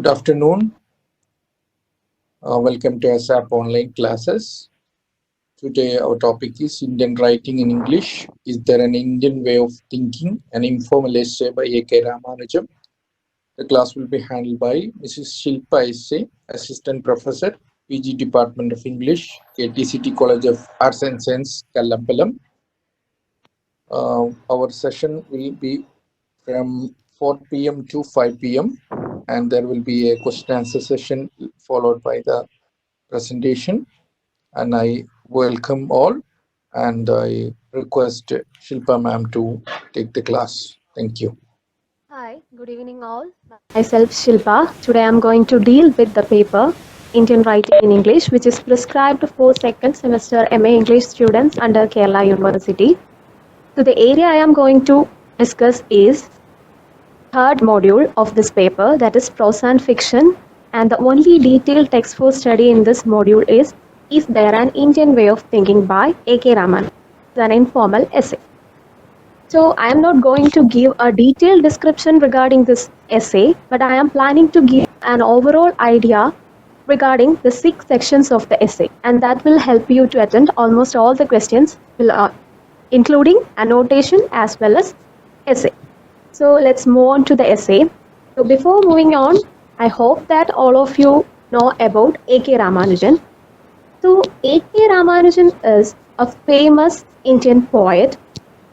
Good afternoon. Welcome to ASAP online classes. Today our topic is Indian writing in English. Is there an Indian way of thinking? An informal essay by A.K. Ramanujam. The class will be handled by Mrs. Shilpa S.A., Assistant Professor, PG Department of English, KTCT College of Arts and Science, Kallampalam. Our session will be from 4 p.m. to 5 p.m. and there will be a question answer session followed by the presentation. And I welcome all and I request Shilpa ma'am to take the class. Thank you. Hi, good evening all. Myself Shilpa. Today I am going to deal with the paper Indian Writing in English, which is prescribed for second semester MA English students under Kerala University. So the area I am going to discuss is third module of this paper, that is prose and fiction, and the only detailed text for study in this module is there an Indian way of thinking by A.K. Raman, an informal essay. So I am not going to give a detailed description regarding this essay, but I am planning to give an overall idea regarding the 6 sections of the essay, and that will help you to attend almost all the questions, including annotation as well as essay. So let's move on to the essay. So before moving on, I hope that all of you know about A.K. Ramanujan. So A.K. Ramanujan is a famous Indian poet,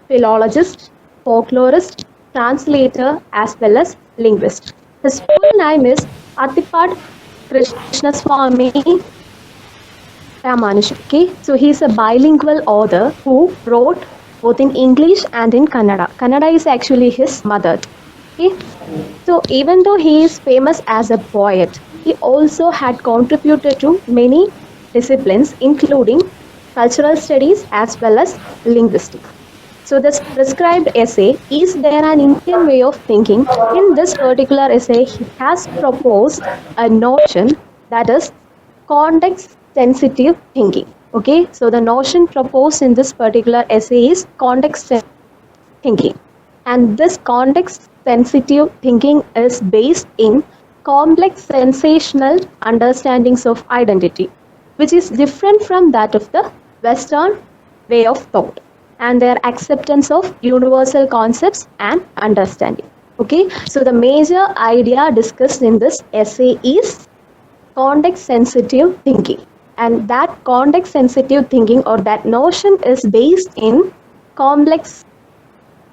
philologist, folklorist, translator, as well as linguist. His full name is Athipat Krishnaswamy Ramanujan. Okay, so he is a bilingual author who wrote both in English and in Kannada. Kannada is actually his mother. Okay, so even though he is famous as a poet, he also had contributed to many disciplines, including cultural studies as well as linguistics. So this prescribed essay, is there an Indian way of thinking? In this particular essay, he has proposed a notion that is context sensitive thinking. Okay, so the notion proposed in this particular essay is context thinking. And this context sensitive thinking is based in complex sensational understandings of identity, which is different from that of the Western way of thought and their acceptance of universal concepts and understanding. Okay, so the major idea discussed in this essay is context sensitive thinking, and that context sensitive thinking or that notion is based in complex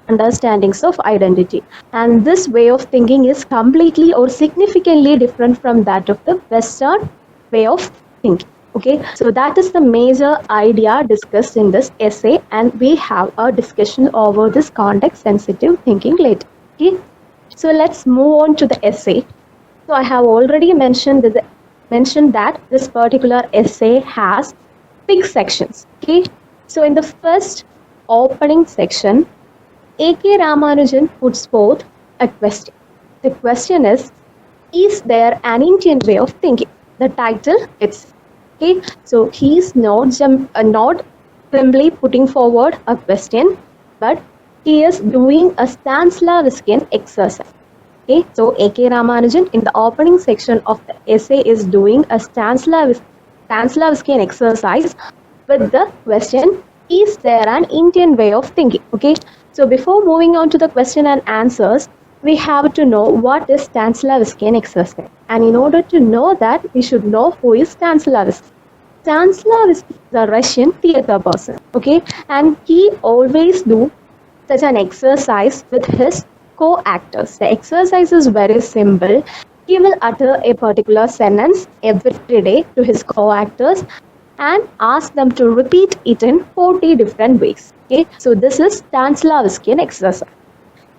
understandings of identity, and this way of thinking is completely or significantly different from that of the Western way of thinking. Okay, so that is the major idea discussed in this essay, and we have a discussion over this context sensitive thinking later. Okay, so let's move on to the essay. So I have already mentioned that this particular essay has 6 sections. Okay, so in the first opening section, A.K. Ramanujan puts forth a question. The question is there an Indian way of thinking? The title it's okay. So he is not simply putting forward a question, but he is doing a Stanislavskian exercise. Okay, so A.K. Ramanujan in the opening section of the essay is doing a Stanislavskian exercise with the question, is there an Indian way of thinking? Okay, so before moving on to the question and answers, we have to know what is Stanislavskian exercise. And in order to know that, we should know who is Stanislavski. Stanislavski is a Russian theater person, okay, and he always do such an exercise with his co-actors. The exercise is very simple. He will utter a particular sentence every day to his co-actors and ask them to repeat it in 40 different ways. Okay, so this is Stanislavskian exercise.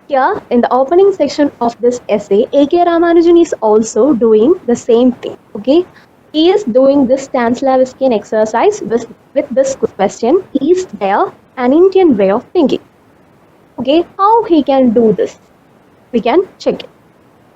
Here in the opening section of this essay, A.K. Ramanujan is also doing the same thing. Okay, he is doing this Stanislavskian exercise with this question, is there an Indian way of thinking? Okay, how he can do this? We can check it.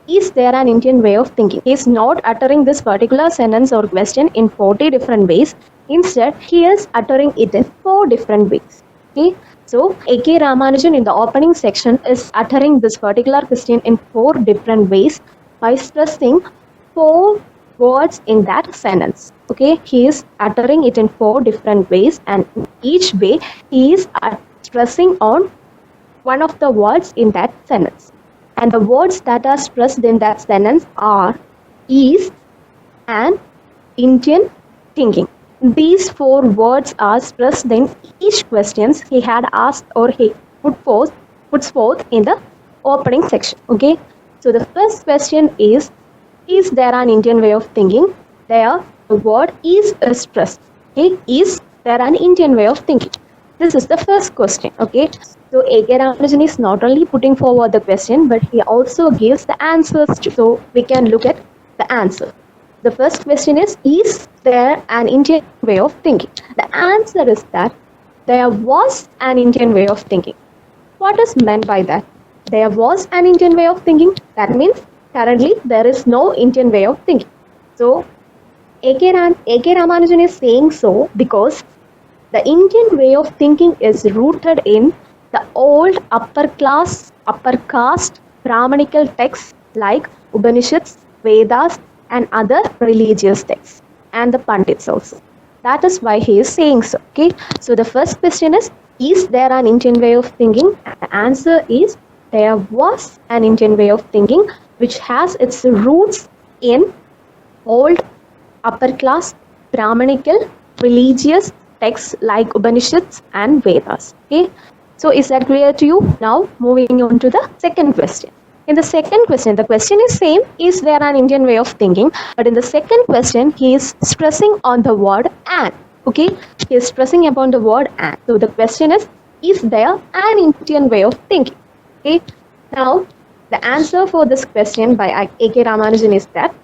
Is there an Indian way of thinking? He is not uttering this particular sentence or question in 40 different ways. Instead, he is uttering it in 4 different ways. Okay, so A.K. Ramanujan in the opening section is uttering this particular question in 4 different ways by stressing 4 words in that sentence. Okay, he is uttering it in 4 different ways, and in each way he is stressing on one of the words in that sentence. And the words that are stressed in that sentence are is and Indian thinking. These 4 words are stressed in each questions he had asked or he puts forth in the opening section. Okay, so the first question is there an Indian way of thinking? There, the word is stressed. Okay, is there an Indian way of thinking? This is the first question. Okay, so A.K. Ramanujan is not only putting forward the question, but he also gives the answers too. So we can look at the answer. The first question is there an Indian way of thinking? The answer is that there was an Indian way of thinking. What is meant by that? There was an Indian way of thinking. That means currently there is no Indian way of thinking. So A.K. Ramanujan is saying so because the Indian way of thinking is rooted in the old upper caste Brahmanical texts like Upanishads, Vedas, and other religious texts, and the Pandits also. That is why he is saying so. Okay. So the first question is there an Indian way of thinking? The answer is there was an Indian way of thinking which has its roots in old upper class Brahmanical religious texts like Upanishads and Vedas. Okay. So is that clear to you? Now moving on to the second question. In the second question, the question is same, is there an Indian way of thinking? But in the second question, he is stressing on the word and. Okay, he is stressing upon the word and. So the question is there an Indian way of thinking? Okay, now the answer for this question by A.K. Ramanujan is that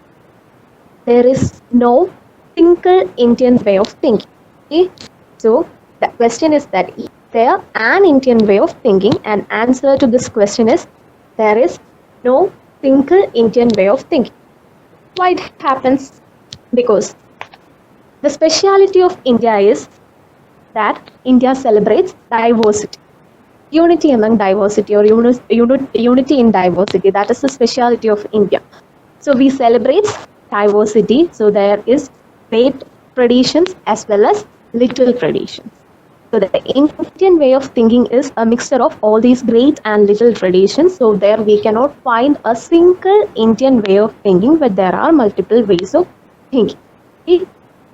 there is no single Indian way of thinking. Okay, so the question is that is there an Indian way of thinking? And answer to this question is there is no single Indian way of thinking. Why it happens? Because the speciality of India is that India celebrates diversity. Unity among diversity, or unity in diversity. That is the speciality of India. So we celebrate diversity. So there is great traditions as well as little traditions. So the Indian way of thinking is a mixture of all these great and little traditions. So there we cannot find a single Indian way of thinking, but there are multiple ways of thinking. Okay?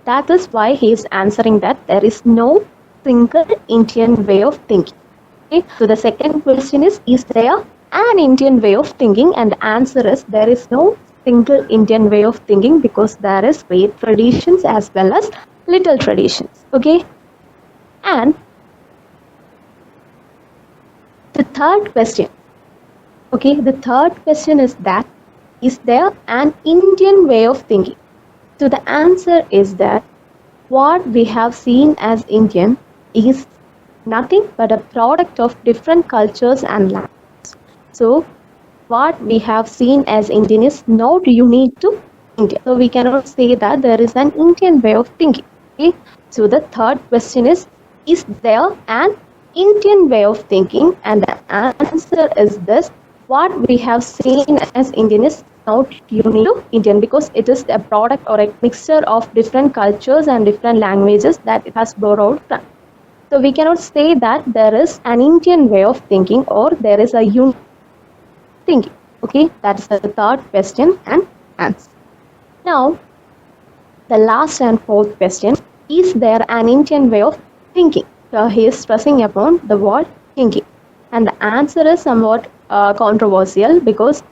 That is why he is answering that there is no single Indian way of thinking. Okay? So the second question is there an Indian way of thinking? And the answer is there is no single Indian way of thinking because there is great traditions as well as little traditions. Okay? And the third question, okay, the third question is that is there an Indian way of thinking? So the answer is that what we have seen as Indian is nothing but a product of different cultures and languages. So what we have seen as Indian is not unique to India. So we cannot say that there is an Indian way of thinking. Okay? So the third question is there an Indian way of thinking? And the answer is this: what we have seen as Indian is not unique to Indian because it is a product or a mixture of different cultures and different languages that it has borrowed from. So we cannot say that there is an Indian way of thinking or there is a unique thinking. Okay, that's the third question and answer. Now, the last and fourth question, is there an Indian way of thinking? So he is stressing upon the word thinking. And the answer is somewhat controversial because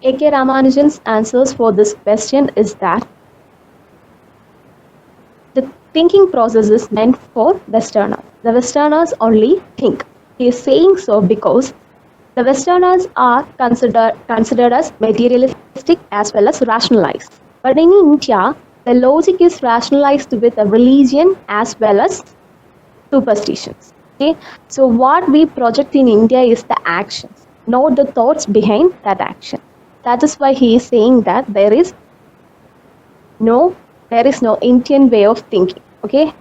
A.K. Ramanujan's answers for this question is that the thinking process is meant for Westerners. The Westerners only think. He is saying so because the Westerners are considered as materialistic as well as rationalized. But in India, the logic is rationalized with a religion as well as superstitions. Okay? So what we project in India is the actions, not the thoughts behind that action. That is why he is saying that there is no Indian way of thinking. Okay?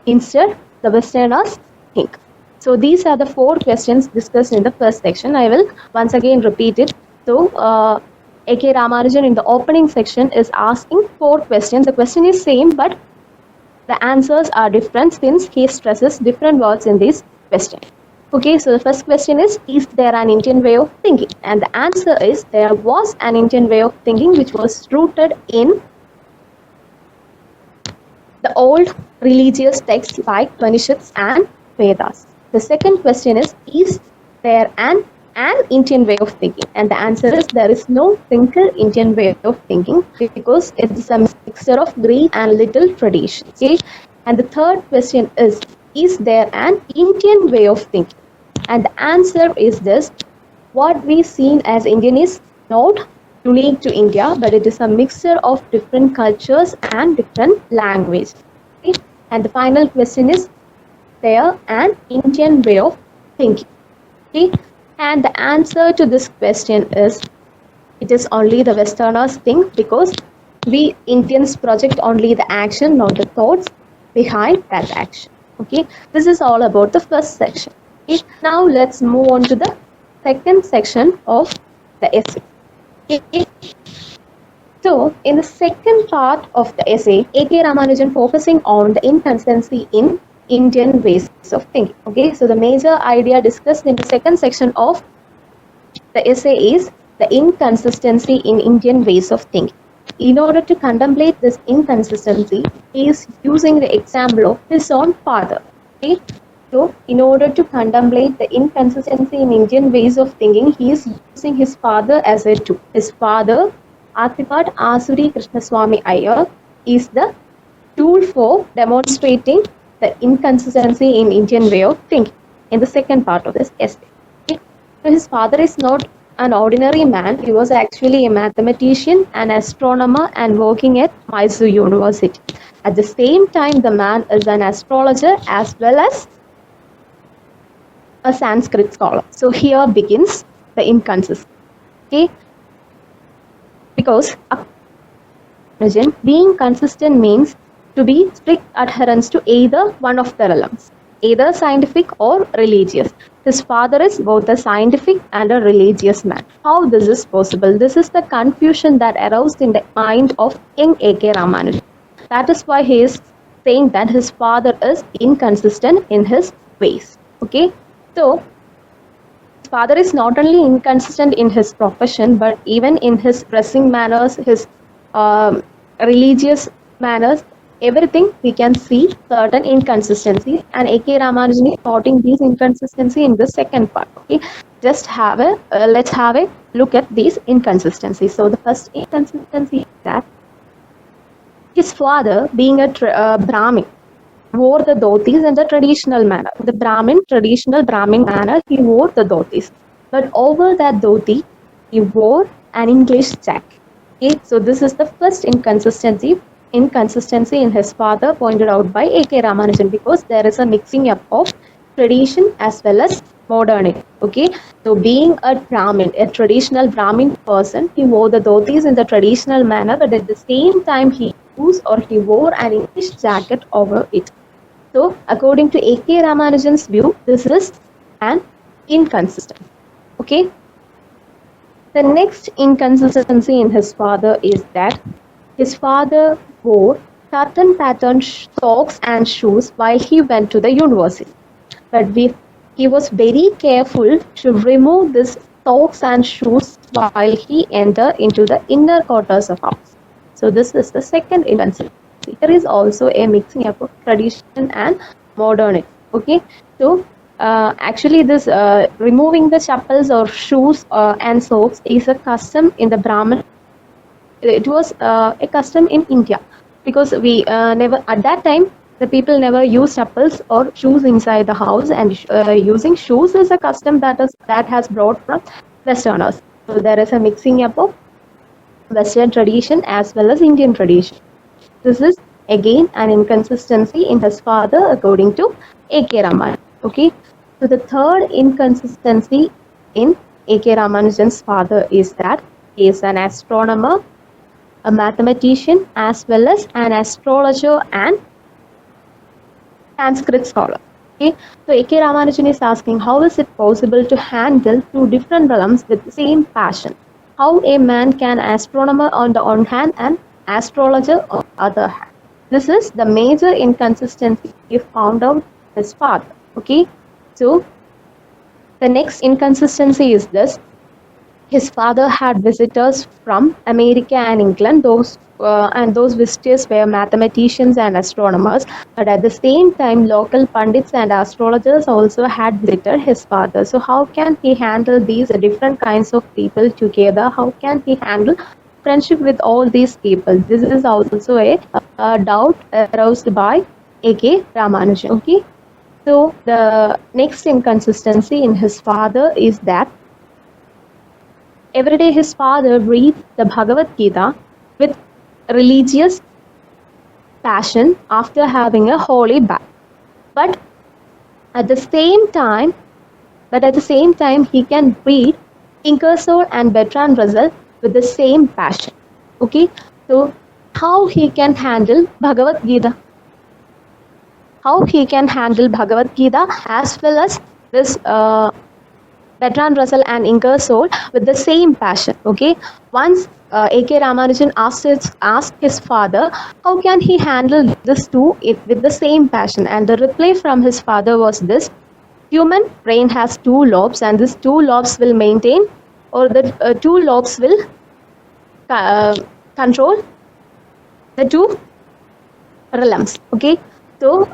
Instead, the Westerners think. So these are the 4 questions discussed in the first section. I will once again repeat it. So A.K. Ramanujan in the opening section is asking 4 questions. The question is same, but the answers are different since he stresses different words in this question. Okay, so the first question is there an Indian way of thinking? And the answer is there was an Indian way of thinking which was rooted in the old religious texts like Upanishads and Vedas. The second question is there an Indian way of thinking? And the answer is there is no single Indian way of thinking because it is a mixture of Greek and little tradition. Okay? And the third question is there an Indian way of thinking? And the answer is this: what we seen as Indian is not unique to India, but it is a mixture of different cultures and different languages. Okay? And the final question is there an Indian way of thinking? Okay? And the answer to this question is it is only the Westerners think because we Indians project only the action, not the thoughts behind that action. Okay, this is all about the first section. Okay, now let's move on to the second section of the essay. Okay. So, in the second part of the essay, A.K. Ramanujan focusing on the inconsistency in Indian ways of thinking. Okay, so the major idea discussed in the second section of the essay is the inconsistency in Indian ways of thinking. In order to contemplate this inconsistency, he is using the example of his own father. Okay? So, in order to contemplate the inconsistency in Indian ways of thinking, he is using his father as a tool. His father, Arthipat Asuri Krishnaswamy Iyer, is the tool for demonstrating the inconsistency in Indian way of thinking in the second part of this essay. Okay? So his father is not an ordinary man. He was actually a mathematician, an astronomer, and working at Mysore University. At the same time, the man is an astrologer as well as a Sanskrit scholar. So here begins the inconsistency. Okay? Because being consistent means to be strict adherence to either one of the realms, either scientific or religious. His father is both a scientific and a religious man. How this is possible? This is the confusion that aroused in the mind of young A.K. Ramanujan. That is why he is saying that his father is inconsistent in his ways. Okay, so his father is not only inconsistent in his profession, but even in his dressing manners, his religious manners, everything we can see certain inconsistencies, and A.K. Ramanujan is noting these inconsistencies in the second part. Okay, just have a let's have a look at these inconsistencies. So the first inconsistency is that his father, being a Brahmin, wore the dhotis in the traditional manner. The traditional Brahmin manner, he wore the dhotis. But over that dhoti, he wore an English jacket. Okay, so this is the first inconsistency in his father pointed out by A.K. Ramanujan, because there is a mixing up of tradition as well as modernity. Okay, so being a Brahmin, a traditional Brahmin person, he wore the dhotis in the traditional manner, but at the same time he wore an English jacket over it. So according to A.K. Ramanujan's view, this is an inconsistency. Okay. The next inconsistency in his father is that his father wore certain patterned socks and shoes while he went to the university. But he was very careful to remove these socks and shoes while he entered into the inner quarters of house. So this is the second inconsistency. There is also a mixing up of tradition and modernity. Okay, so actually this removing the chappals or shoes and socks is a custom in the Brahmin. It was a custom in India, because we never at that time the people never used chappals or shoes inside the house, and using shoes is a custom that has brought from Westerners. So there is a mixing up of Western tradition as well as Indian tradition. This is again an inconsistency in his father according to A.K. Ramanujan. Okay, so the third inconsistency in A.K. Ramanujan's father is that he is an astronomer, a mathematician, as well as an astrologer and Sanskrit scholar. Okay, so A.K. Ramanujan is asking, how is it possible to handle two different realms with the same passion? how a man can astronomer on the one hand and astrologer on the other hand. This is the major inconsistency he found out his father. Okay, so the next inconsistency is this: his father had visitors from America and England. Those visitors were mathematicians and astronomers. But at the same time, local pundits and astrologers also had visited his father. So how can he handle these different kinds of people together? How can he handle friendship with all these people? This is also a doubt aroused by A.K. Ramanujan. Okay. So the next inconsistency in his father is that every day his father reads the Bhagavad Gita with religious passion after having a holy bath. But at the same time, he can read Ingersoll and Bertrand Russell with the same passion. Okay, so how he can handle Bhagavad Gita? How he can handle Bhagavad Gita as well as this Bertrand Russell and Ingersoll with the same passion. Okay, once A.K. Ramanujan asked his father, how can he handle this two with the same passion? And the reply from his father was this: human brain has two lobes, and these two lobes will maintain, or the two lobes will control the two realms. Okay, so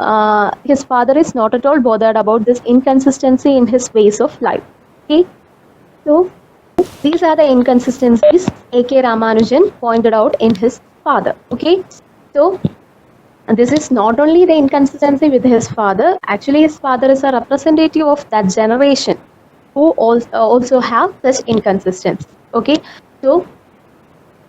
his father is not at all bothered about this inconsistency in his ways of life. Okay, so these are the inconsistencies A.K. Ramanujan pointed out in his father. Okay, so this is not only the inconsistency with his father. Actually, his father is a representative of that generation who also have such inconsistency. Okay, so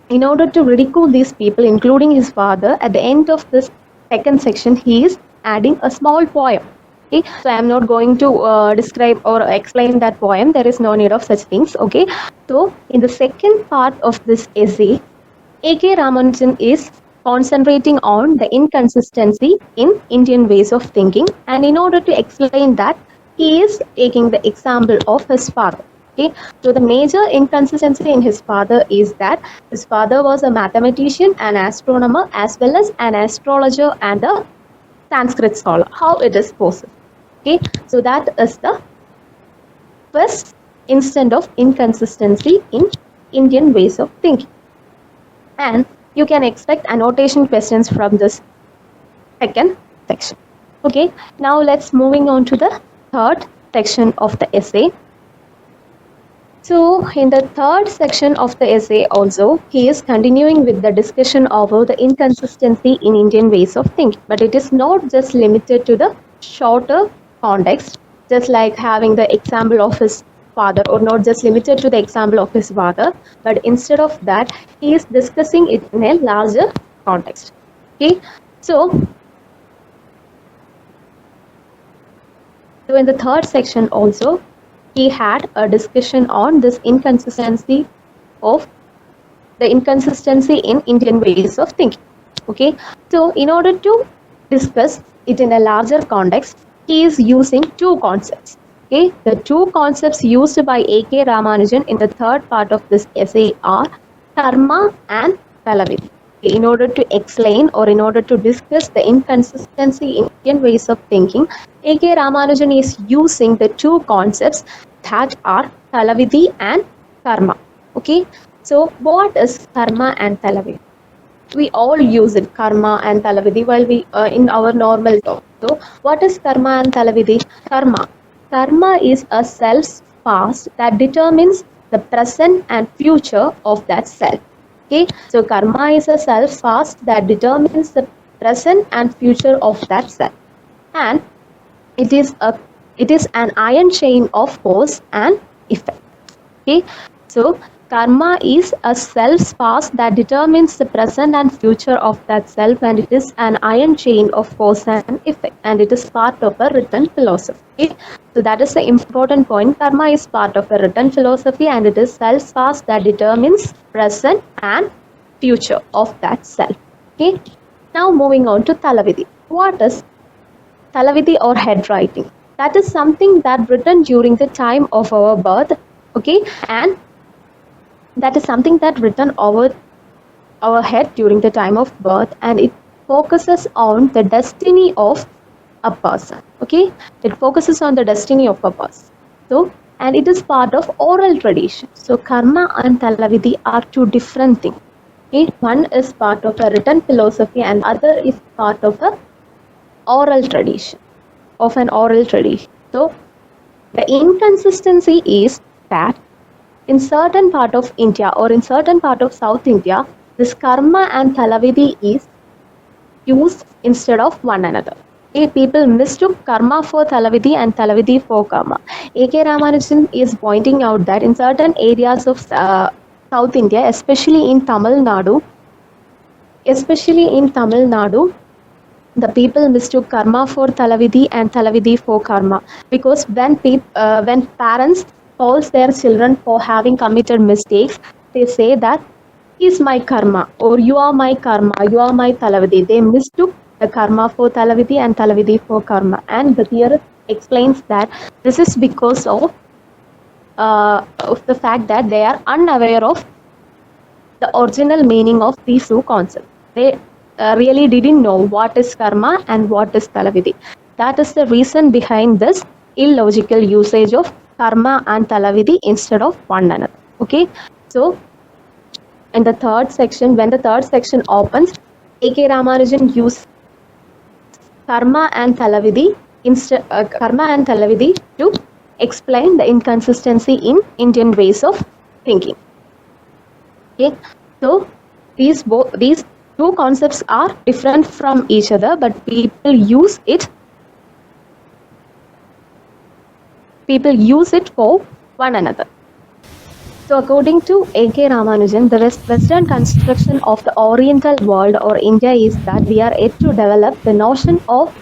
in order to ridicule these people, including his father, at the end of this second section, he is adding a small poem. Okay, so I am not going to describe or explain that poem. There is no need of such things. Okay, so in the second part of this essay, A.K. Ramanujan is concentrating on the inconsistency in Indian ways of thinking, and in order to explain that, he is taking the example of his father. Okay, so the major inconsistency in his father is that his father was a mathematician, an astronomer, as well as an astrologer and a Sanskrit scholar. How it is possible? Okay, so that is the first instance of inconsistency in Indian ways of thinking. And you can expect annotation questions from this second section. Okay, now let's moving on to the third section of the essay. So in the third section of the essay also, he is continuing with the discussion about the inconsistency in Indian ways of thinking. But it is not just limited to the shorter context, just like having the example of his father, or not just limited to the example of his father, but instead of that, he is discussing it in a larger context. Okay, so in the third section also, he had a discussion on this inconsistency in Indian ways of thinking. Okay, so in order to discuss it in a larger context, he is using two concepts. Okay, the two concepts used by A.K. Ramanujan in the third part of this essay are karma and Talavidi. In order to explain or in order to discuss the inconsistency in Indian ways of thinking, A.K. Ramanujan is using the two concepts that are Talavidi and karma. Okay, so what is karma and Talavidi? We all use it, karma and Talavidi, while we in our normal talk. So what is karma and Talavidi? Karma is a self's past that determines the present and future of that self. Okay, so karma is a self's past that determines the present and future of that self, and it is an iron chain of cause and effect. Okay, so karma is a self's past that determines the present and future of that self, and it is an iron chain of cause and effect, and it is part of a written philosophy. Okay? So that is the important point. Karma is part of a written philosophy, and it is self's past that determines present and future of that self. Okay. Now moving on to Talavidi. What is Talavidi or head writing? That is something that written during the time of our birth. Okay, and that is something that written over our head during the time of birth, and it focuses on the destiny of a person. Okay, it focuses on the destiny of a person. So, and it is part of oral tradition. So karma and talavidhi are two different things. Okay, one is part of a written philosophy and other is part of a oral tradition, of an oral tradition. So the inconsistency is that in certain part of India or in certain part of South India, this karma and talavidhi is used instead of one another. Okay, people mistook karma for talavidhi and talavidhi for karma. A.K. Ramanujan is pointing out that in certain areas of South India, especially in Tamil Nadu, the people mistook karma for talavidhi and talavidhi for karma, because when parents calls their children for having committed mistakes, they say that is my karma or you are my karma, you are my talavidhi. They mistook the karma for talavidhi and talavidhi for karma, and the theorist explains that this is because of the fact that they are unaware of the original meaning of these two concepts. They really didn't know what is karma and what is talavidhi. That is the reason behind this illogical usage of karma and talavidhi instead of one another. Okay, so in the third section, when the third section opens, A.K. Ramanujan used karma and talavidhi to explain the inconsistency in Indian ways of thinking. Okay, so these two concepts are different from each other, but people use it for one another. So according to A.K. Ramanujan, the Western construction of the Oriental world or India is that we are yet to develop the notion of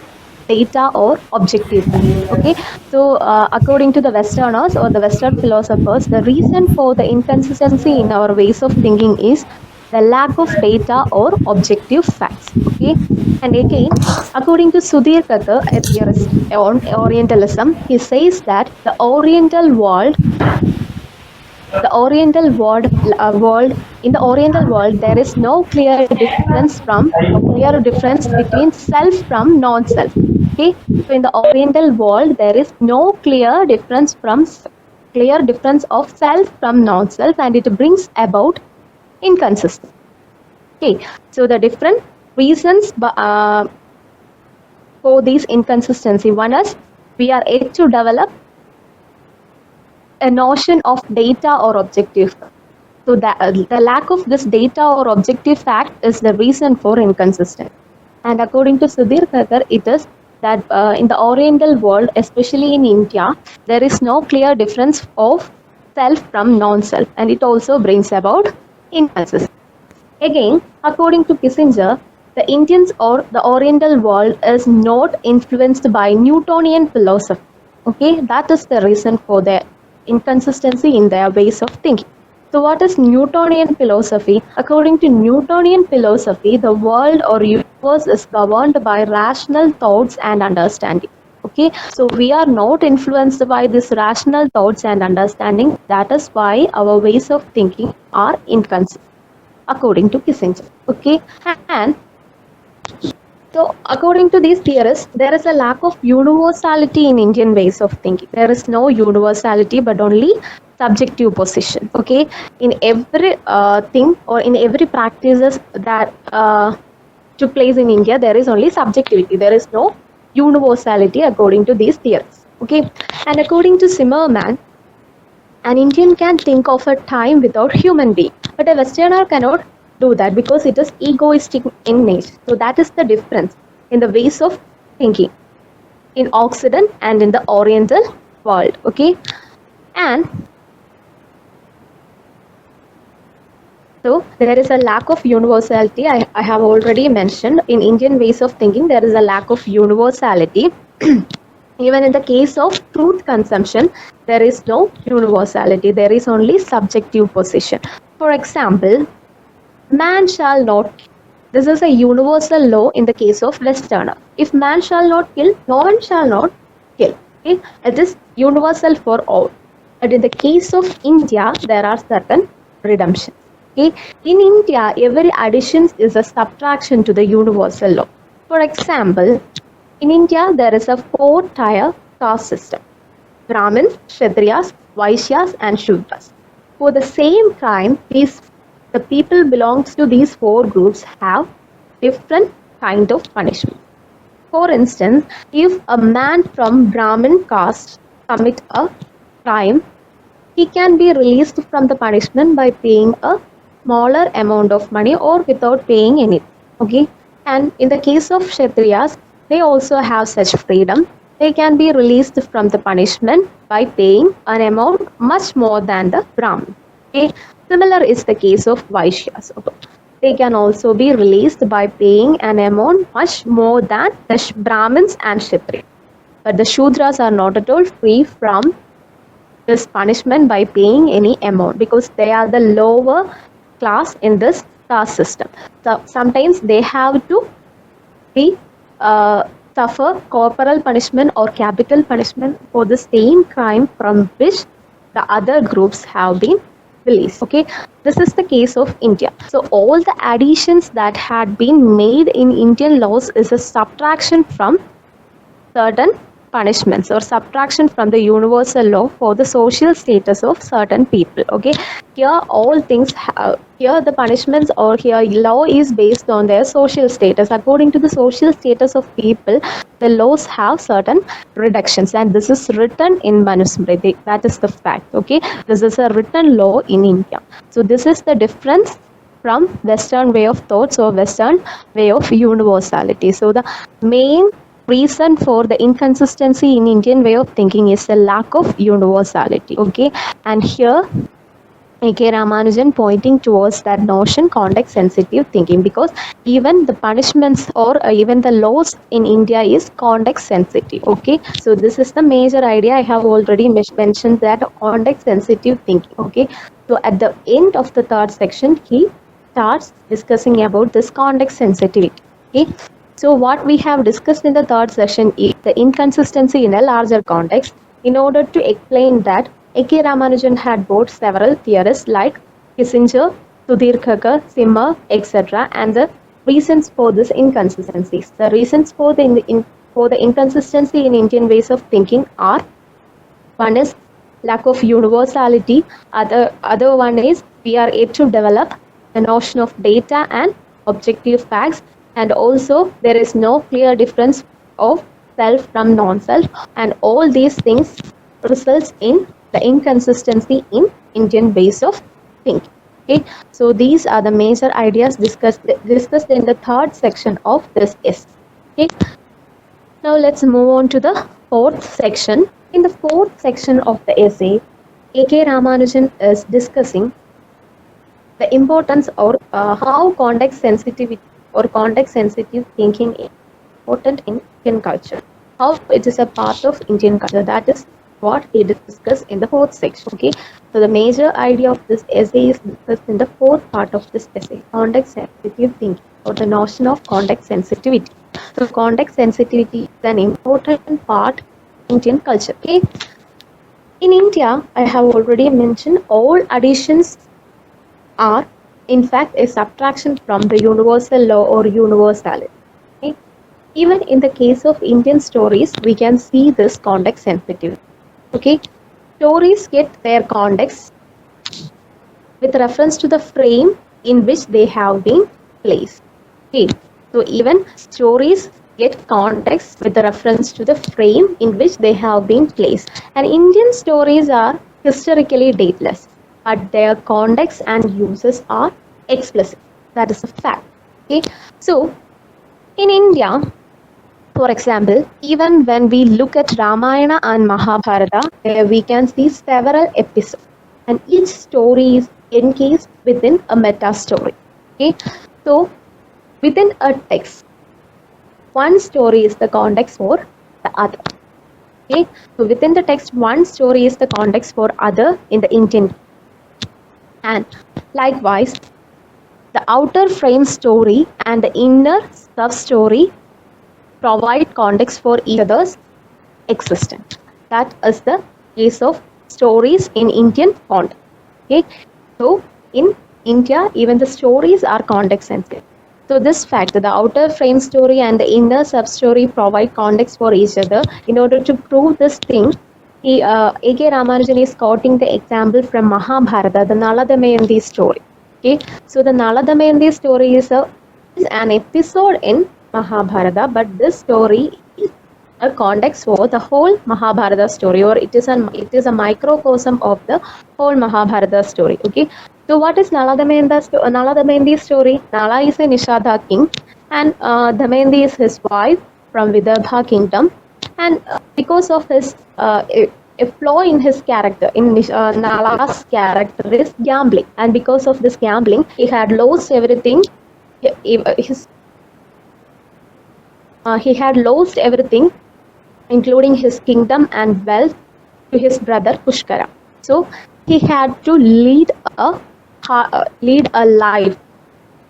data or objective. Okay, so according to the Westerners or the Western philosophers, the reason for the inconsistency in our ways of thinking is the lack of data or objective facts. Okay, and again, according to Sudhir Thakur, a theorist on Orientalism, he says that the Oriental world in the Oriental world, there is no clear difference between self from non-self. Okay, so in the Oriental world, there is no clear difference of self from non-self, and it brings about inconsistency. Okay, so the different reasons for this inconsistency. One is we are yet to develop a notion of data or objective. So the lack of this data or objective fact is the reason for inconsistency. And according to Sudhir Thakur, it is that in the Oriental world, especially in India, there is no clear difference of self from non-self, and it also brings about inconsistency. Again, according to Kissinger, the Indians or the Oriental world is not influenced by Newtonian philosophy. Okay, that is the reason for the inconsistency in their ways of thinking. So what is Newtonian philosophy? According to Newtonian philosophy, the world or universe is governed by rational thoughts and understanding. Okay, so we are not influenced by this rational thoughts and understanding. That is why our ways of thinking are inconsistent, according to Kissinger. Okay, and so according to these theorists, there is a lack of universality in Indian ways of thinking. There is no universality, but only subjective position. Okay, in every thing or in every practices that took place in India, there is only subjectivity. There is no universality according to these theorists. Okay, and according to Zimmerman, an Indian can think of a time without human being, but a Westerner cannot do that because it is egoistic in nature. So that is the difference in the ways of thinking in Occident and in the Oriental world. Okay, and so there is a lack of universality. I have already mentioned in Indian ways of thinking there is a lack of universality. Even in the case of truth consumption, there is no universality. There is only subjective position. For example, man shall not kill. This is a universal law in the case of Westerner. If man shall not kill, no one shall not kill. Okay? It is universal for all. But in the case of India, there are certain redemption. Okay? In India, every addition is a subtraction to the universal law. For example, in India, there is a four-tier caste system: Brahmins, Kshatriyas, Vaishyas, and Shudras. For the same crime, the people belongs to these four groups have different kind of punishment. For instance, if a man from Brahmin caste commit a crime, he can be released from the punishment by paying a smaller amount of money or without paying anything. Okay, and in the case of Kshatriyas, they also have such freedom. They can be released from the punishment by paying an amount much more than the Brahmin. Okay, similar is the case of Vaishyas. Okay. They can also be released by paying an amount much more than the Brahmins and Kshatriyas. But the Shudras are not at all free from this punishment by paying any amount because they are the lower class in this caste system. So sometimes they have to be suffer corporal punishment or capital punishment for the same crime from which the other groups have been released. Okay, this is the case of India. So all the additions that had been made in Indian laws is a subtraction from certain punishments or subtraction from the universal law for the social status of certain people. Okay, here all things here the punishments or here law is based on their social status. According to the social status of people, the laws have certain reductions, and this is written in Manusmriti. That is the fact. Okay, this is a written law in India. So this is the difference from Western way of thoughts or Western way of universality. So the main reason for the inconsistency in Indian way of thinking is the lack of universality. Okay, and here A.K. Ramanujan pointing towards that notion context sensitive thinking, because even the punishments or even the laws in India is context sensitive. Okay, so this is the major idea. I have already mentioned that context sensitive thinking. Okay, so at the end of the third section, he starts discussing about this context sensitivity. Okay. So what we have discussed in the third session is the inconsistency in a larger context. In order to explain that, A.K. Ramanujan had brought several theorists like Kissinger, Sudhir Thakur, Simmer, etc. and the reasons for this inconsistencies. The reasons for the inconsistency in Indian ways of thinking are: one is lack of universality, other one is we are yet to develop the notion of data and objective facts, and also there is no clear difference of self from non-self, and all these things results in the inconsistency in Indian ways of thinking. Okay, so these are the major ideas discussed in the third section of this essay. Okay, now let's move on to the fourth section. In the fourth section of the essay, A.K. Ramanujan is discussing the importance or how context sensitivity or context sensitive thinking is important in Indian culture, how it is a part of Indian culture. That is what he discussed in the fourth section. Okay, so the major idea of this essay is discussed in the fourth part of this essay: context sensitive thinking, or the notion of context sensitivity. So context sensitivity is an important part of Indian culture. Okay, in India, I have already mentioned all additions are in fact a subtraction from the universal law or universality. Okay? Even in the case of Indian stories, we can see this context sensitivity. Okay, stories get their context with reference to the frame in which they have been placed. Okay, so even stories get context with the reference to the frame in which they have been placed. And Indian stories are historically dateless, but their context and uses are explicit. That is a fact. Okay, so in India, for example, even when we look at Ramayana and Mahabharata, we can see several episodes, and each story is encased within a meta story. Okay, so within a text, one story is the context for the other. Okay, so within the text, one story is the context for other in the Indian. And likewise, the outer frame story and the inner sub story provide context for each other's existence. That is the case of stories in Indian context. Okay, so in India, even the stories are context sensitive. So this fact, the outer frame story and the inner sub-story provide context for each other. In order to prove this thing, A.K. Ramanujan is quoting the example from Mahabharata, the Nala Damayanti story. Okay, so the Nala Damayanti story is an episode in Mahabharata, but this story is a context for the whole Mahabharata story, or it is a microcosm of the whole Mahabharata story. Okay, so what is Nala Damayanti story? Nala is a Nishada king, and Damayanti is his wife from Vidarbha kingdom, and because of his a flaw in his character, in Nala's character is gambling, and because of this gambling, he had lost everything. He had lost everything, including his kingdom and wealth, to his brother Pushkara. So he had to lead a life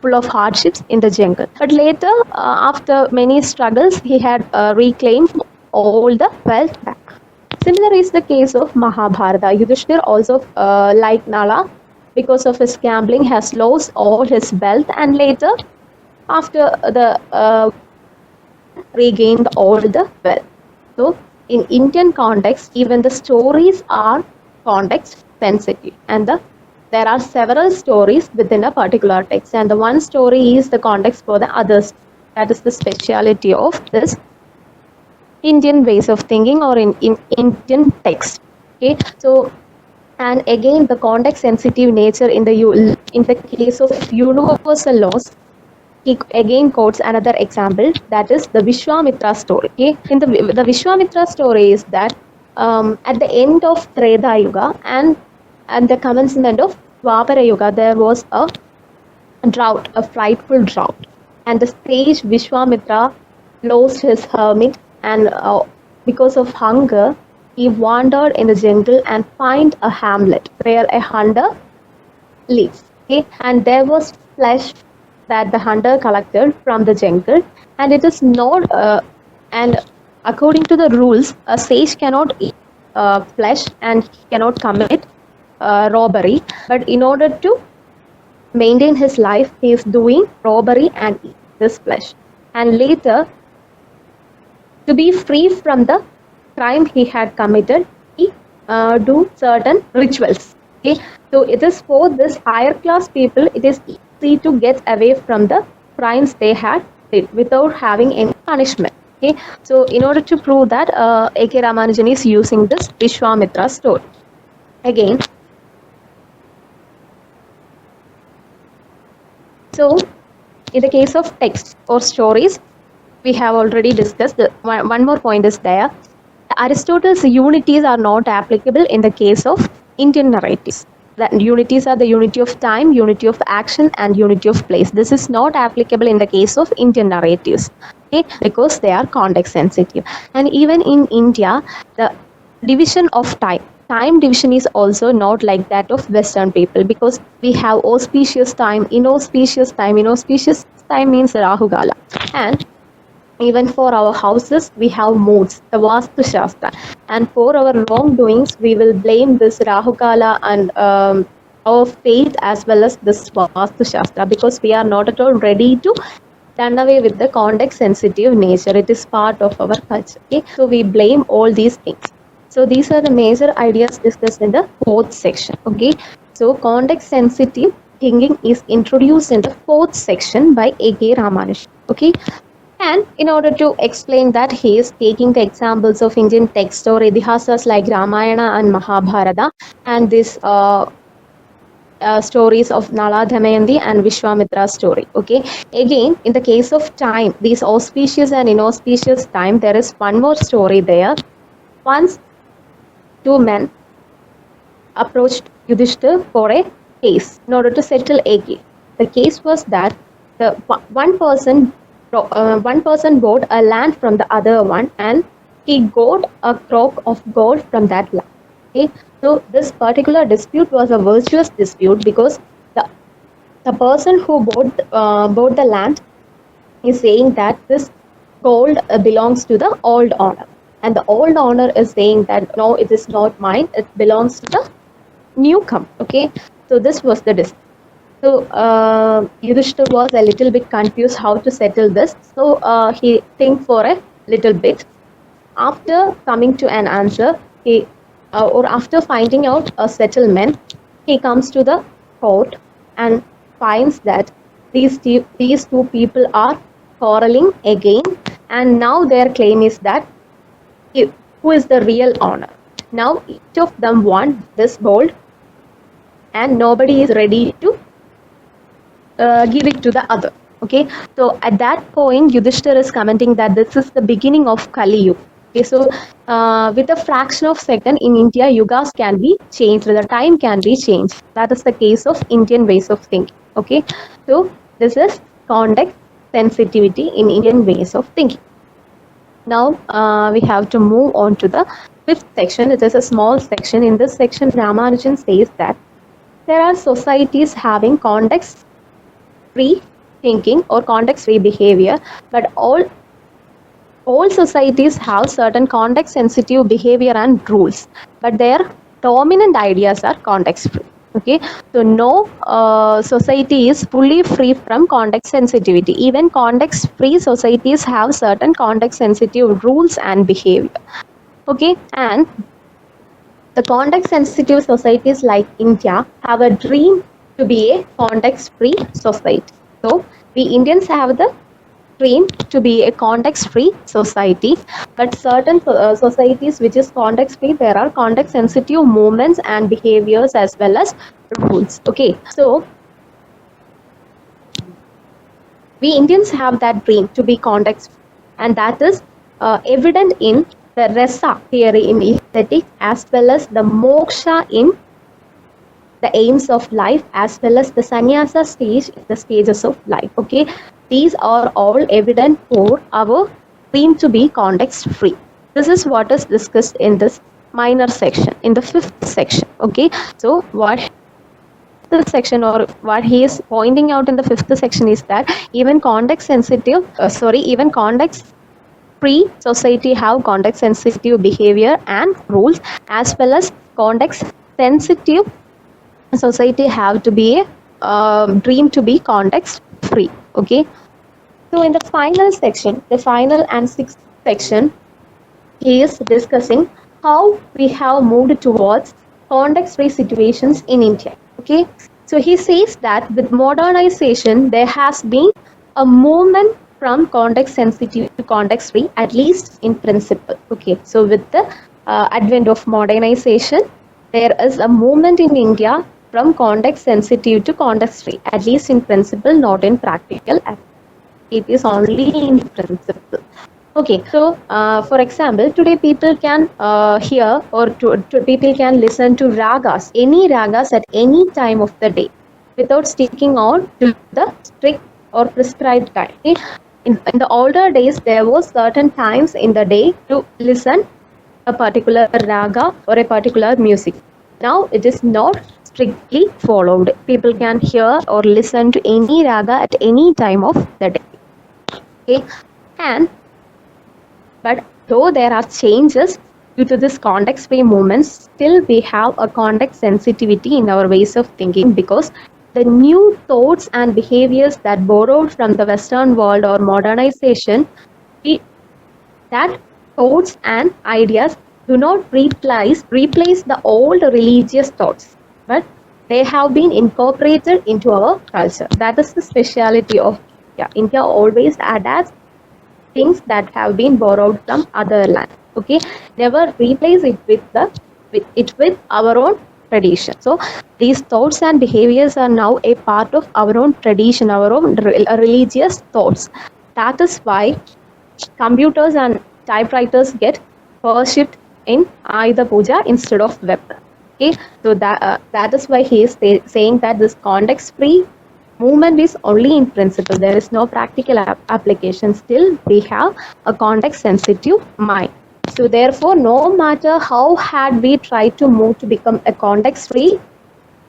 full of hardships in the jungle. But later, after many struggles, he had reclaimed all the wealth back. Similar is the case of Mahabharata. Yudhishthir also, like Nala, because of his gambling, has lost all his wealth, and later, after the regained all the wealth. So, in Indian context, even the stories are context sensitive, and there are several stories within a particular text, and the one story is the context for the others. That is the speciality of this Indian ways of thinking, or in Indian text. Okay, so and again the context sensitive nature in the case of universal laws. He again quotes another example, that is the Vishwamitra story. Okay, in the Vishwamitra story is that at the end of Treta Yuga and at the commencement of Dwapara Yuga, there was a drought, a frightful drought, and the sage Vishwamitra lost his hermit, and because of hunger, he wandered in the jungle and find a hamlet where a hunter lives. Okay, and there was flesh that the hunter collected from the jungle, and it is not and according to the rules, a sage cannot eat flesh and he cannot commit robbery, but in order to maintain his life, he is doing robbery and eat this flesh, and later, to be free from the crime he had committed, he do certain rituals. Okay, so it is for this higher class people, it is easy to get away from the crimes they had did without having any punishment. Okay, so in order to prove that, A.K. Ramanujan is using this Vishwamitra story. Again, so in the case of text or stories, we have already discussed. One more point is there. Aristotle's unities are not applicable in the case of Indian narratives. The unities are the unity of time, unity of action, and unity of place. This is not applicable in the case of Indian narratives, okay, because they are context sensitive. And even in India, the division of time division is also not like that of Western people, because we have auspicious time, inauspicious time. Inauspicious time means Rahu Kala, and even for our houses, we have moods, the Vastu Shastra. And for our wrongdoings, we will blame this Rahu Kala and our faith as well as this Vastu Shastra, because we are not at all ready to done away with the context sensitive nature. It is part of our culture. Okay? So we blame all these things. So these are the major ideas discussed in the fourth section. Okay. So context sensitive thinking is introduced in the fourth section by A.K. Ramanujan. Okay. And in order to explain that, he is taking the examples of Indian text or idihasas like Ramayana and Mahabharata, and these stories of Nala Damayanti and Vishwamitra story. Okay. Again, in the case of time, these auspicious and inauspicious time, there is one more story there. Once two men approached Yudhishthir for a case in order to settle a case. The case was that the one person bought a land from the other one, and he got a crock of gold from that land. Okay, so this particular dispute was a virtuous dispute, because the person who bought the land is saying that this gold belongs to the old owner, and the old owner is saying that no, it is not mine, it belongs to the newcomer. Okay, so this was the dispute. So Yudhishthir was a little bit confused how to settle this. So he think for a little bit. After coming to an answer, he or after finding out a settlement, he comes to the court and finds that these two people are quarreling again, and now their claim is that who is the real owner. Now each of them want this gold, and nobody is ready to give it to the other. Okay, so at that point, Yudhishthir is commenting that this is the beginning of Kali Yuga. Okay, so with a fraction of second in India, yugas can be changed, the time can be changed. That is the case of Indian ways of thinking. Okay, so this is context sensitivity in Indian ways of thinking. Now we have to move on to the fifth section. It is a small section. In this section, Ramanujan says that there are societies having context free thinking or context free behavior, but all societies have certain context sensitive behavior and rules, but their dominant ideas are context free. Okay, so no society is fully free from context sensitivity. Even context free societies have certain context sensitive rules and behavior. Okay, and the context sensitive societies like India have a dream to be a context free society. So we Indians have the dream to be a context free society, but certain societies which is context free, there are context sensitive movements and behaviors as well as rules. Okay, so we Indians have that dream to be context free, and that is evident in the rasa theory in aesthetics as well as the moksha in the aims of life as well as the sannyasa stage in the stages of life. Okay, these are all evident for our dream to be context free. This is what is discussed in this minor section, in the fifth section. Okay, so what the section or what he is pointing out in the fifth section is that even context sensitive, even context free society have context sensitive behavior and rules, as well as context sensitive society have to be a dream to be context free. Okay, so in the final section, the final and sixth section, he is discussing how we have moved towards context free situations in India. Okay, so he says that with modernization there has been a movement from context sensitive to context free, at least in principle. Okay, so with the advent of modernization, there is a movement in India from context sensitive to context free, at least in principle, not in practical. It is only in principle. Okay, so for example, today people can hear or people can listen to ragas, any ragas at any time of the day, without sticking on to the strict or prescribed time. Okay? In the older days, there was certain times in the day to listen a particular raga or a particular music. Now it is not strictly followed. People can hear or listen to any raga at any time of the day. Okay, and but though there are changes due to this context free movements, still we have a context sensitivity in our ways of thinking, because the new thoughts and behaviors that borrowed from the Western world or modernization, that thoughts and ideas do not replace the old religious thoughts, but they have been incorporated into our culture. That is the speciality of India. India always adapts things that have been borrowed from other lands. Okay, never replace it with our own tradition. So these thoughts and behaviors are now a part of our own tradition, our own religious thoughts. That is why computers and typewriters get worshipped in Ayudha Puja instead of weapon. Okay, so that is why he is saying that this context free movement is only in principle. There is no practical application. Still, we have a context sensitive mind. So therefore, no matter how hard we try to move to become a context free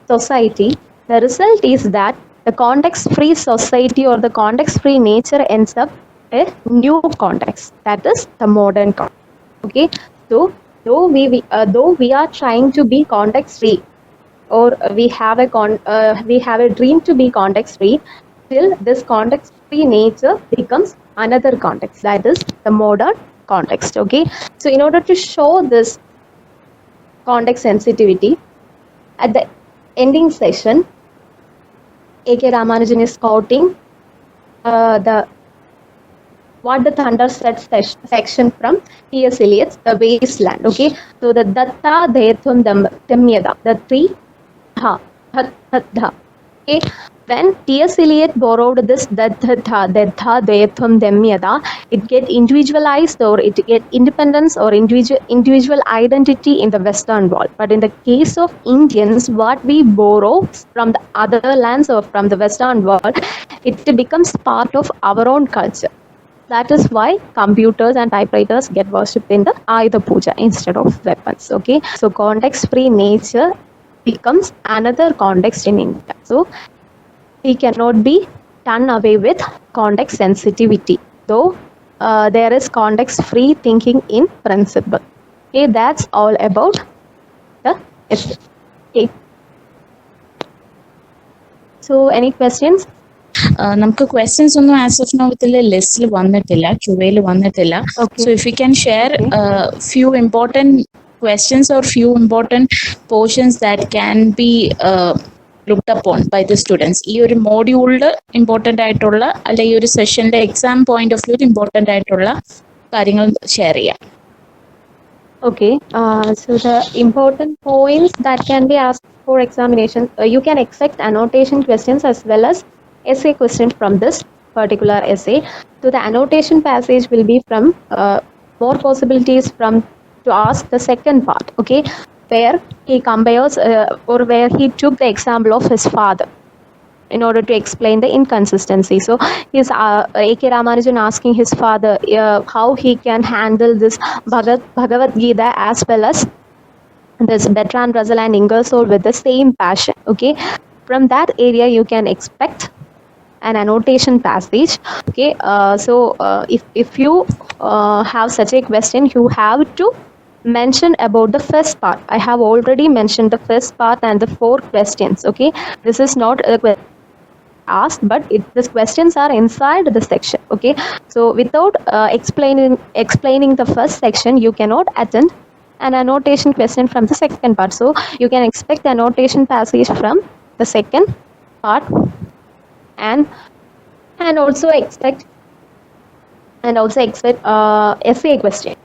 society, the result is that the context free society or the context free nature ends up a new context, that is the modern context. Okay, so though we are trying to be context free, or we have a dream to be context free, till this context free nature becomes another context, that is the modern context. Okay, so in order to show this context sensitivity, at the ending session, A.K. Ramanujan is quoting the What the Thunder Said section from T.S. Eliot's The Wasteland. Okay, so the Datta Dayatvam Damyada, the three dha, dha. Okay, when T.S. Eliot borrowed this Datta Dayatvam Damyada, it get individualized, or it get independence or individual identity in the Western world. But in the case of Indians, what we borrow from the other lands or from the Western world, it becomes part of our own culture. That is why computers and typewriters get worshipped in the Ayudha Puja instead of weapons. Okay, so context-free nature becomes another context in India. So we cannot be done away with context sensitivity, though there is context-free thinking in principle. Okay, that's all about the essay. Okay. So any questions? നമുക്ക് questions ഒന്നും as of now ഇതിൽ ലിസ്റ്റിൽ വന്നിട്ടില്ല, ക്യൂവേയിൽ വന്നിട്ടില്ല. So if you can share few important questions or few important portions that can be looked upon by the students. ഈ ഒരു മോഡ്യൂളിൽ ഇമ്പോർട്ടൻ്റ് ആയിട്ടുള്ള, അല്ലെ ഈ ഒരു സെഷൻ്റെ exam point of view important ആയിട്ടുള്ള കാര്യങ്ങൾ ഷെയർ ചെയ്യാം. Okay, so the important points that can be asked for examination, you can expect annotation questions as well as essay questions from this particular essay. So the annotation passage will be from more possibilities from to ask the second part, okay, where he compares or where he took the example of his father in order to explain the inconsistency. So is A.K. Ramanujan asking his father how he can handle this Bhagavad Gita as well as this Bertrand Russell and Ingersoll with the same passion. Okay, from that area you can expect an annotation passage. Okay, so if you have such a question, you have to mention about the first part. I have already mentioned the first part and the 4 questions. Okay, this is not a question asked, but these questions are inside the section. Okay, so without explaining the first section, you cannot attend an annotation question from the second part. So you can expect annotation passage from the second part, and also expect essay question,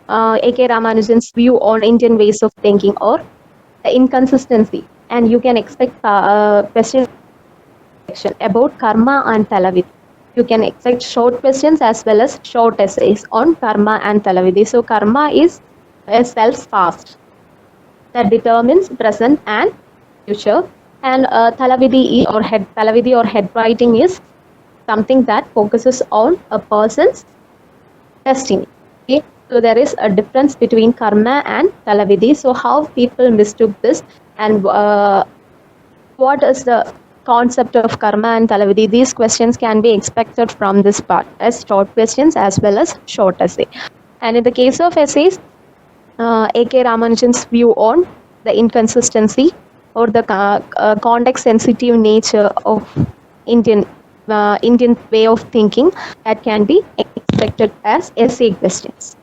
A.K. Ramanujan's view on Indian ways of thinking or the inconsistency, and you can expect question about karma and Talavidhi. You can expect short questions as well as short essays on karma and Talavidhi. So karma is a self-past that determines present and future, and Talavidhi or head writing is something that focuses on a person's destiny. Okay, so there is a difference between karma and Talavidhi. So how people mistook this, and what is the concept of karma and Talavidhi? These questions can be expected from this part as short questions as well as short essay. And in the case of essays, A.K. Ramanujan's view on the inconsistency or the context sensitive nature of Indian way of thinking, that can be expected as essay questions.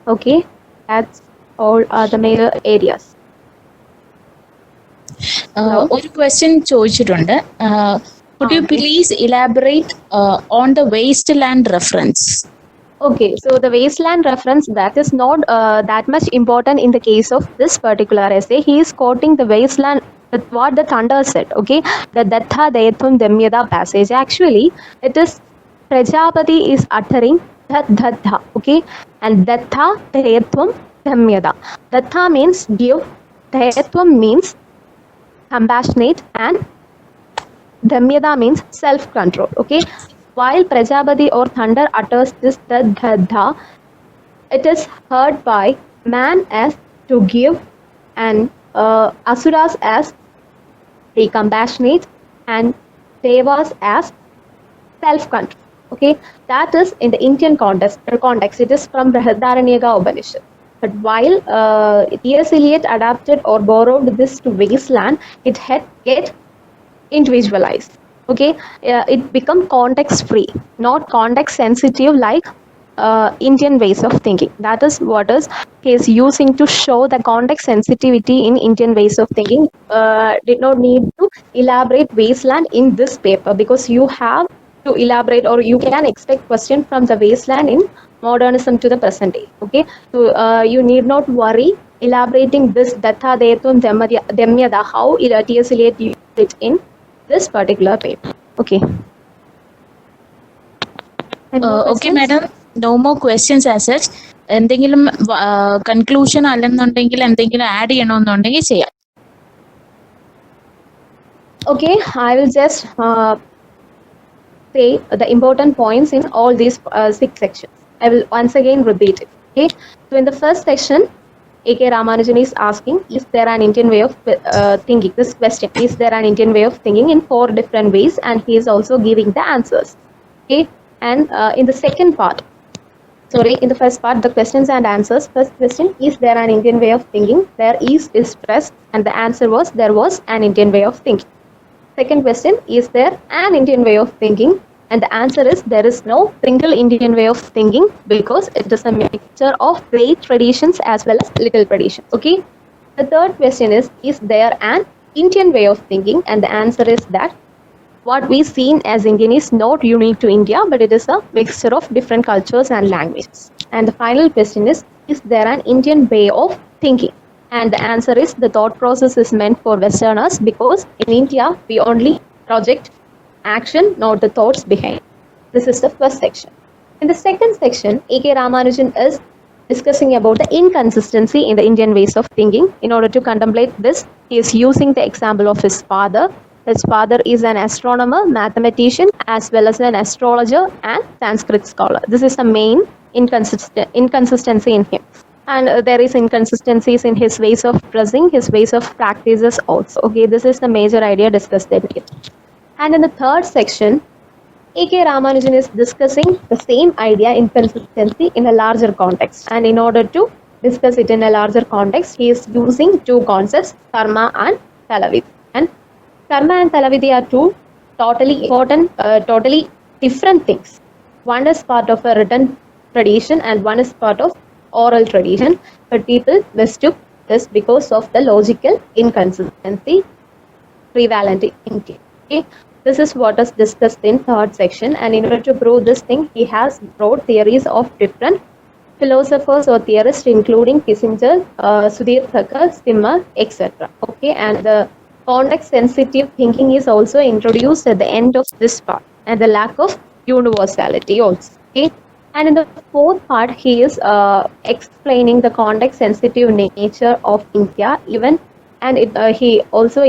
Okay, that's all the major areas. ഒരു question ചോദിച്ചിട്ടുണ്ട്. Could you please elaborate on the wasteland reference? Okay, so the wasteland reference, that is not that much important in the case of this particular essay. He is quoting the wasteland, what the thunder said. Okay, the Datta Dayatvam Damyada passage. Actually, it is Prajapati is uttering Datta. Okay, and Datta Dayatvam Damyada. Datta means give, Dayatvam means compassionate, and Damyada means self-control. Okay, while Prajapati or thunder utters this Dha, it is heard by man as to give, and Asuras as be compassionate, and Devas as self-control. Okay, that is in the Indian context. It is from Brihadaranyaka Upanishad. But while T.S. Eliot adapted or borrowed this to Wasteland, it had get individualized. Okay, it become context free, not context sensitive like Indian ways of thinking. That is what is he is using to show the context sensitivity in Indian ways of thinking. Did not need to elaborate Wasteland in this paper because you have to elaborate or you can expect question from the Wasteland in modernism to the present day. Okay, so you need not worry elaborating this Datta Detum Demyada how T.S. Eliot used it in this particular paper. Okay. Any more Okay, questions? madam. No more questions as such. എന്തെങ്കിലും conclusion അല്ലെന്നുണ്ടെങ്കിൽ എന്തെങ്കിലും add ചെയ്യണമെന്നുണ്ടെങ്കിൽ ചെയ്യാം. Okay, I will just say the important points in all these 6 sections. I will once again repeat it. Okay, so in the first section, A.K. Ramanujan is asking, is there an Indian way of thinking? This question, is there an Indian way of thinking in 4 different ways? And he is also giving the answers. Okay, and in the second part, sorry, in the first part, the questions and answers. First question, is there an Indian way of thinking? There is pressed, and the answer was, there was an Indian way of thinking. Second question, is there an Indian way of thinking? And the answer is, there is no single Indian way of thinking because it is a mixture of great traditions as well as little traditions. Okay. The third question is there an Indian way of thinking? And the answer is that what we seen as Indian is not unique to India, but it is a mixture of different cultures and languages. And the final question is there an Indian way of thinking? And the answer is, the thought process is meant for Westerners because in India, we only project action, not the thoughts behind. This is the first section. In the second section, A.K. Ramanujan is discussing about the inconsistency in the Indian ways of thinking. In order to contemplate this, he is using the example of his father. His father is an astronomer, mathematician, as well as an astrologer and Sanskrit scholar. This is the main inconsistency in him. And there is inconsistencies in his ways of dressing, his ways of practices also. Okay, this is the major idea discussed in it. And in the third section, A.K. Ramanujan is discussing the same idea, inconsistency, in a larger context. And in order to discuss it in a larger context, he is using 2 concepts, karma and talavidi. And karma and talavidi are 2 totally important, totally different things. One is part of a written tradition and one is part of oral tradition. But people mistook this because of the logical inconsistency prevalent in India. Okay. This is what is discussed in third section, and in order to prove this thing, he has brought theories of different philosophers or theorists, including Kissinger, Sudhir Thakur, Simmer, etc. Okay, and the context-sensitive thinking is also introduced at the end of this part, and the lack of universality also. Okay, and in the fourth part, he is explaining the context-sensitive nature of India, even, and he also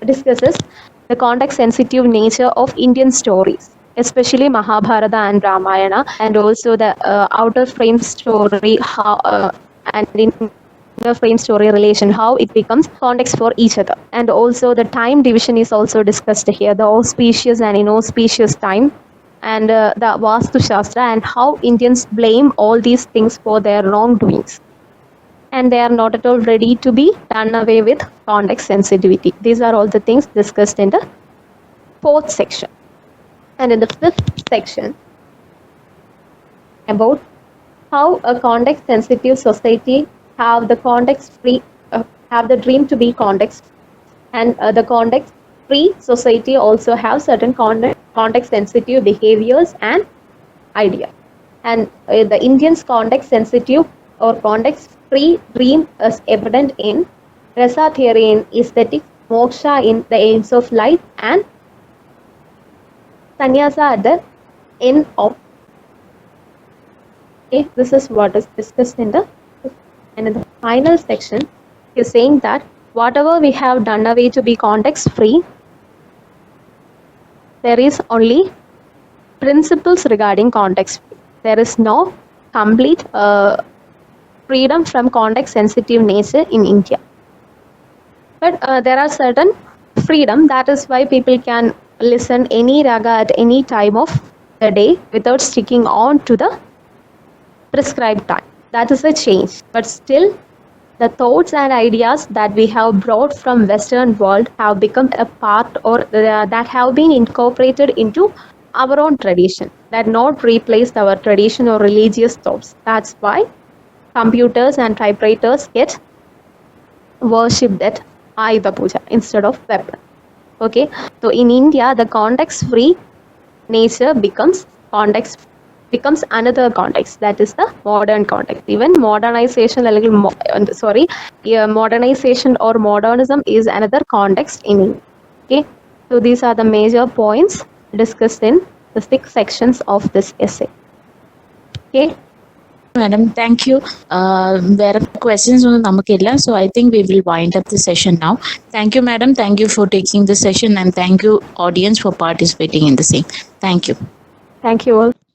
discusses the context-sensitive nature of Indian stories, especially Mahabharata and Ramayana, and also the outer frame story, how and inner frame story relation, how it becomes context for each other. And also the time division is also discussed here, the auspicious and inauspicious time, and the Vastu Shastra, and how Indians blame all these things for their wrongdoings. And they are not at all ready to be done away with context sensitivity. These are all the things discussed in the fourth section. And in the fifth section, about how a context sensitive society have the context free, have the dream to be context, and the context free society also have certain context sensitive behaviors and ideas. And the Indians context sensitive or context free dream is evident in Rasa theory in aesthetics, moksha in the aims of life, and sannyasa at the end of. Okay, this is what is discussed in the, and in the final section, he is saying that whatever we have done away to be context free, there is only principles regarding context free. There is no complete freedom from context sensitive nature in India. But there are certain freedom, that is why people can listen any raga at any time of the day without sticking on to the prescribed time. That is a change, but still the thoughts and ideas that we have brought from Western world have become a part or that have been incorporated into our own tradition, that not replaced our tradition or religious thoughts. That's why computers and typewriters get worshipped at Ayuda Puja instead of weapon. Okay, so in India, the context-free nature becomes another context, that is the modern context. Even modernization modernization or modernism is another context in India. Okay, so these are the major points discussed in the 6 sections of this essay. Okay, Madam, thank you. There are questions on Namakilla, so I think we will wind up the session now. Thank you, madam. Thank you for taking the session, and thank you, audience, for participating in the same. Thank you. thank you all.